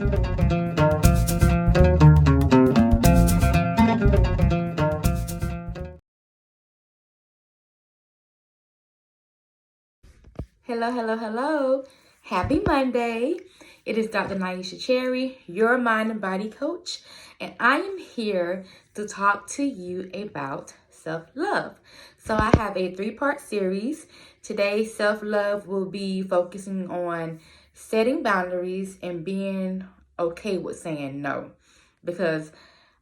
Hello, hello, hello. Happy Monday. It is Dr. Naisha Cherry, your mind and body coach, and I am here to talk to you about self-love. So I have a 3-part series. Today, self-love will be focusing on setting boundaries and being okay with saying no. Because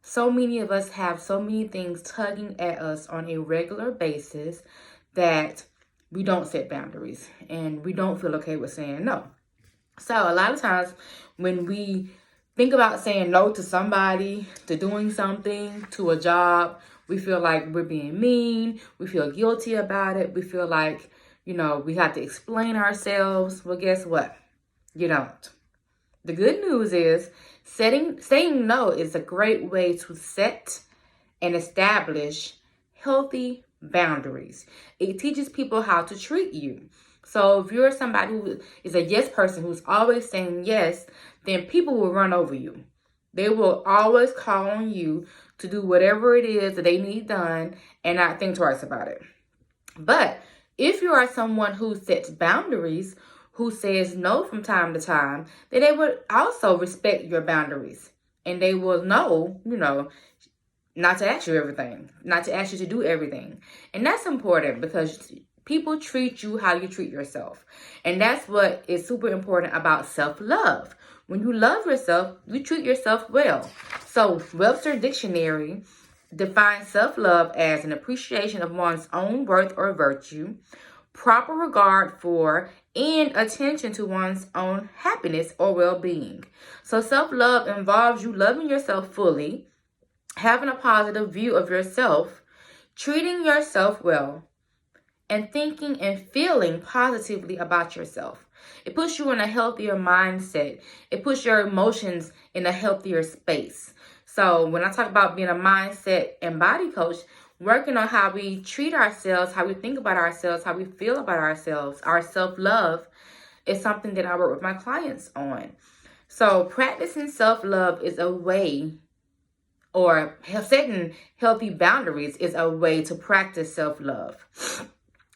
so many of us have so many things tugging at us on a regular basis that we don't set boundaries and we don't feel okay with saying no. So a lot of times when we think about saying no to somebody, to doing something, to a job, we feel like we're being mean. We feel guilty about it. We feel like, we have to explain ourselves. Well, guess what? You don't. The good news is saying no is a great way to set and establish healthy boundaries. It teaches people how to treat you. So if you're somebody who is a yes person who's always saying yes, then people will run over you. They will always call on you to do whatever it is that they need done and not think twice about it. But if you are someone who sets boundaries, who says no from time to time, then they would also respect your boundaries. And they will know, not to ask you everything, not to ask you to do everything. And that's important because people treat you how you treat yourself. And that's what is super important about self-love. When you love yourself, you treat yourself well. So Webster Dictionary defines self-love as an appreciation of one's own worth or virtue, proper regard for, and attention to one's own happiness or well-being. So self-love involves you loving yourself fully, having a positive view of yourself, treating yourself well, and thinking and feeling positively about yourself. It puts you in a healthier mindset. It puts your emotions in a healthier space. So when I talk about being a mindset and body coach, working on how we treat ourselves, how we think about ourselves, how we feel about ourselves, our self-love is something that I work with my clients on. So practicing self-love is a way, or setting healthy boundaries is a way to practice self-love.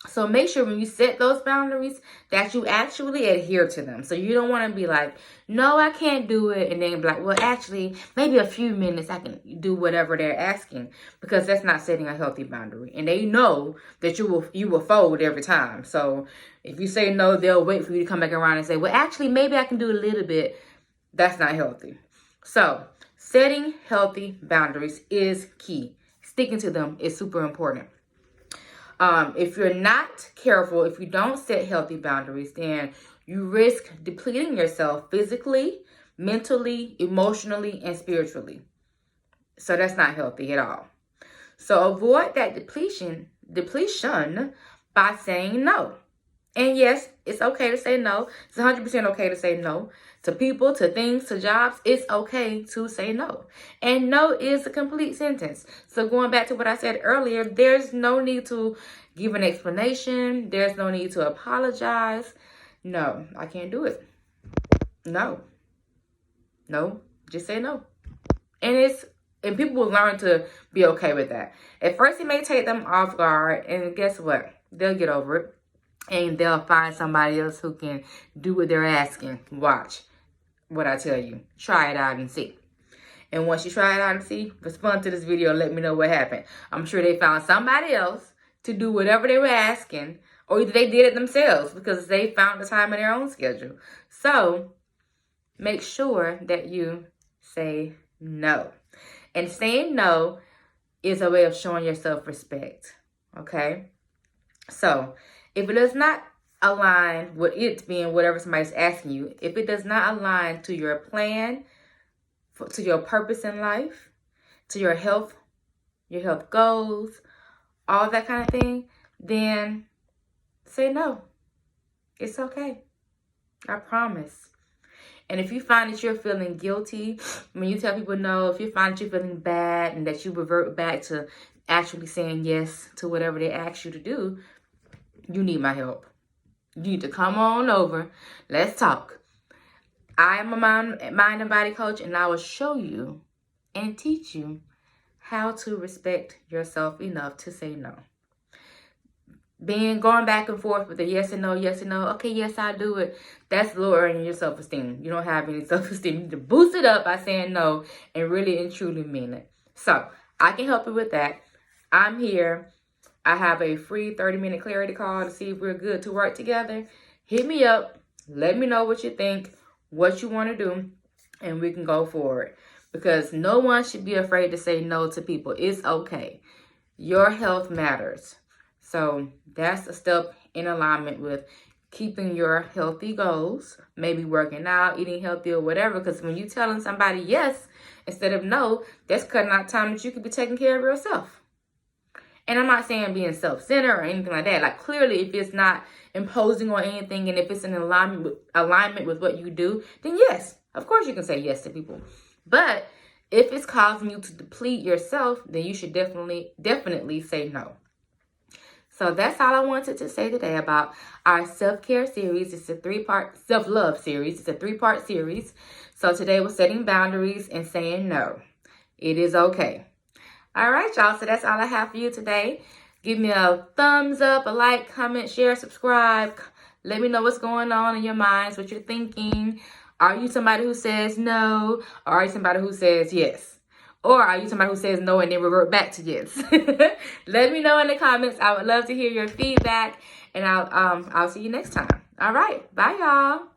So make sure when you set those boundaries that you actually adhere to them. So you don't want to be like, no, I can't do it. And then be like, well, actually, maybe a few minutes I can do whatever they're asking, because that's not setting a healthy boundary. And they know that you will fold every time. So if you say no, they'll wait for you to come back around and say, well, actually, maybe I can do a little bit. That's not healthy. So setting healthy boundaries is key. Sticking to them is super important. If you're not careful, if you don't set healthy boundaries, then you risk depleting yourself physically, mentally, emotionally, and spiritually. So that's not healthy at all. So avoid that depletion by saying no. And yes, it's okay to say no. It's 100% okay to say no. To people, to things, to jobs, it's okay to say no. And no is a complete sentence. So going back to what I said earlier, there's no need to give an explanation. There's no need to apologize. No, I can't do it. No, just say no. And people will learn to be okay with that. At first, it may take them off guard, and guess what? They'll get over it. And they'll find somebody else who can do what they're asking. Watch what I tell you. Try it out and see. And once you try it out and see, respond to this video and let me know what happened. I'm sure they found somebody else to do whatever they were asking, or either they did it themselves because they found the time in their own schedule. So make sure that you say no. And saying no is a way of showing yourself respect. Okay? So if it does not align with it being whatever somebody's asking you, if it does not align to your plan, to your purpose in life, to your health goals, all that kind of thing, then say no. It's okay. I promise. And if you find that you're feeling guilty when you tell people no, if you find that you're feeling bad and that you revert back to actually saying yes to whatever they ask you to do, you need my help. You need to come on over. Let's talk. I am a mind and body coach, and I will show you and teach you how to respect yourself enough to say no. Going back and forth with the yes and no, okay, yes, I'll do it. That's lowering your self-esteem. You don't have any self-esteem. You need to boost it up by saying no and really and truly mean it. So I can help you with that. I'm here. I have a free 30-minute clarity call to see if we're good to work together. Hit me up. Let me know what you think, what you want to do, and we can go forward. Because no one should be afraid to say no to people. It's okay. Your health matters. So that's a step in alignment with keeping your healthy goals, maybe working out, eating healthy or whatever. Because when you're telling somebody yes instead of no, that's cutting out time that you could be taking care of yourself. And I'm not saying being self-centered or anything like that. Like, clearly, if it's not imposing on anything and if it's in alignment with what you do, then yes, of course you can say yes to people. But if it's causing you to deplete yourself, then you should definitely say no. So that's all I wanted to say today about our self-care series. It's a 3-part self-love series. It's a 3-part series. So today we're setting boundaries and saying no. It is okay. All right, y'all. So that's all I have for you today. Give me a thumbs up, a like, comment, share, subscribe. Let me know what's going on in your minds, what you're thinking. Are you somebody who says no? Or are you somebody who says yes? Or are you somebody who says no and then revert back to yes? Let me know in the comments. I would love to hear your feedback. And I'll see you next time. All right. Bye, y'all.